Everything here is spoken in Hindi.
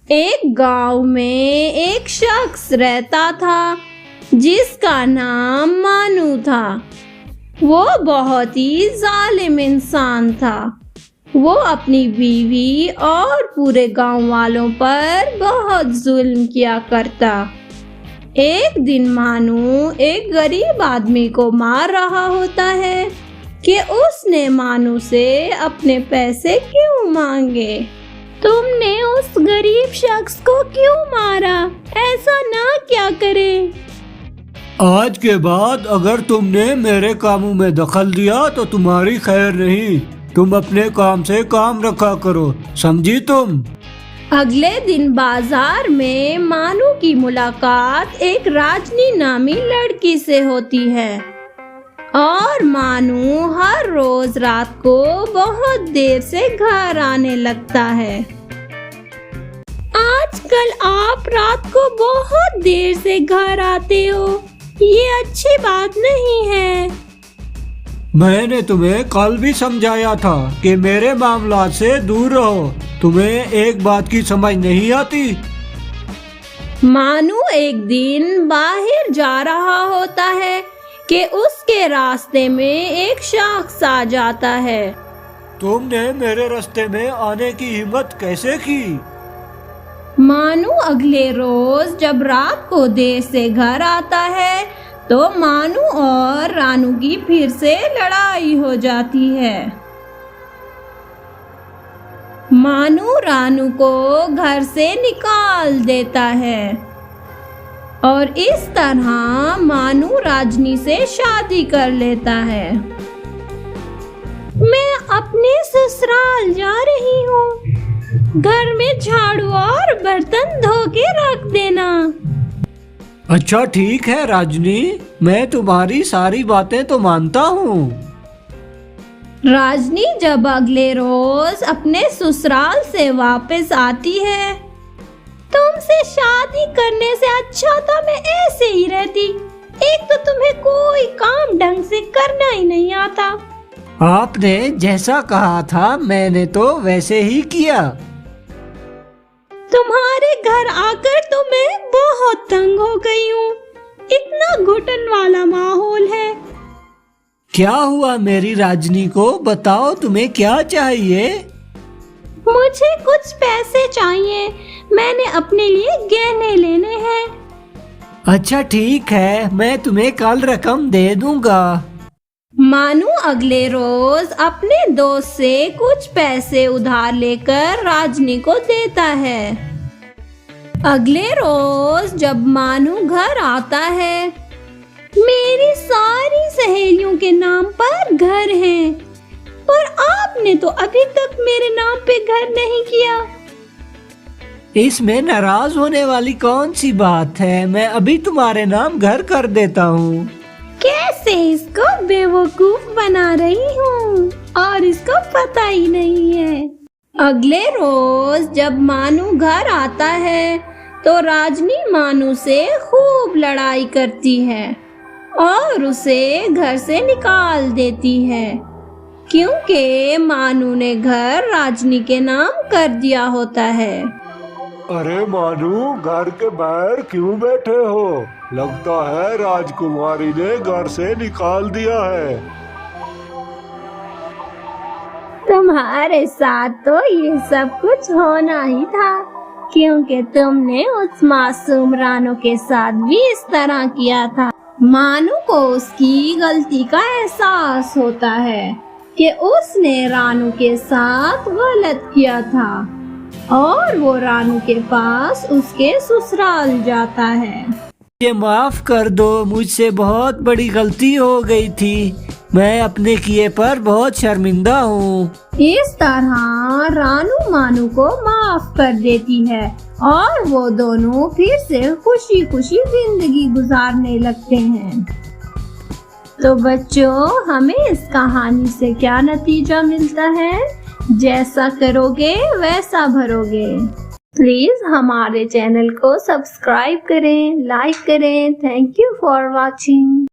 एक गांव में एक शख्स रहता था जिसका नाम मानू था। वो बहुत ही जालिम इंसान था। वो अपनी बीवी और पूरे गांव वालों पर बहुत जुल्म किया करता। एक दिन मानू एक गरीब आदमी को मार रहा होता है कि उसने मानू से अपने पैसे क्यों मांगे। तुमने उस गरीब शख्स को क्यों मारा? ऐसा ना क्या करे। आज के बाद अगर तुमने मेरे कामों में दखल दिया तो तुम्हारी खैर नहीं। तुम अपने काम से काम रखा करो, समझी तुम? अगले दिन बाजार में मानू की मुलाकात एक राजनी नामी लड़की से होती है और मानू हर रोज रात को बहुत देर से घर आने लगता है। आजकल आप रात को बहुत देर से घर आते हो, ये अच्छी बात नहीं है। मैंने तुम्हें कल भी समझाया था कि मेरे मामला से दूर रहो। तुम्हें एक बात की समझ नहीं आती। मानू एक दिन बाहर जा रहा होता है कि उसके रास्ते में एक शख्स आ जाता है। तुमने मेरे रास्ते में आने की हिम्मत कैसे की? मानू अगले रोज जब रात को देर से घर आता है तो मानू और रानू की फिर से लड़ाई हो जाती है। मानू रानू को घर से निकाल देता है और इस तरह मानू राजनी से शादी कर लेता है। मैं अपने ससुराल जा रही हूँ, घर में झाड़ू और बर्तन धो के रख देना। अच्छा ठीक है राजनी, मैं तुम्हारी सारी बातें तो मानता हूँ। राजनी जब अगले रोज अपने ससुराल से वापस आती है, तुमसे शादी करने से अच्छा था मैं ऐसे ही रहती। एक तो तुम्हें कोई काम ढंग से करना ही नहीं आता। आपने जैसा कहा था मैंने तो वैसे ही किया। तुम्हारे घर आकर तो मैं बहुत तंग हो गई हूँ। इतना घुटन वाला माहौल है। क्या हुआ मेरी राजनी को? बताओ तुम्हें क्या चाहिए? मुझे कुछ पैसे चाहिए, मैंने अपने लिए गहने लेने हैं। अच्छा ठीक है, मैं तुम्हें कल रकम दे दूंगा। मानू अगले रोज अपने दोस्त से कुछ पैसे उधार लेकर राजनी को देता है। अगले रोज जब मानू घर आता है, मेरी सारी सहेलियों के नाम पर घर हैं, पर आपने तो अभी तक मेरे नाम पे घर नहीं किया। इसमें नाराज होने वाली कौन सी बात है? मैं अभी तुम्हारे नाम घर कर देता हूँ। कैसे इसको बेवकूफ बना रही हूँ और इसको पता ही नहीं है। अगले रोज जब मानू घर आता है तो राजनी मानू से खूब लड़ाई करती है और उसे घर से निकाल देती है, क्योंकि मानू ने घर राजनी के नाम कर दिया होता है। अरे मानू, घर के बाहर क्यों बैठे हो? लगता है राजकुमारी ने घर से निकाल दिया है। तुम्हारे साथ तो ये सब कुछ होना ही था, क्योंकि तुमने उस मासूम रानू के साथ भी इस तरह किया था। मानू को उसकी गलती का एहसास होता है कि उसने रानू के साथ गलत किया था और वो रानू के पास उसके ससुराल जाता है। ये माफ कर दो, मुझसे बहुत बड़ी गलती हो गई थी। मैं अपने किए पर बहुत शर्मिंदा हूँ। इस तरह रानू मानू को माफ कर देती है और वो दोनों फिर से खुशी खुशी जिंदगी गुजारने लगते हैं। तो बच्चों, हमें इस कहानी से क्या नतीजा मिलता है? जैसा करोगे वैसा भरोगे। प्लीज हमारे चैनल को सब्सक्राइब करें, लाइक करें। Thank you for watching.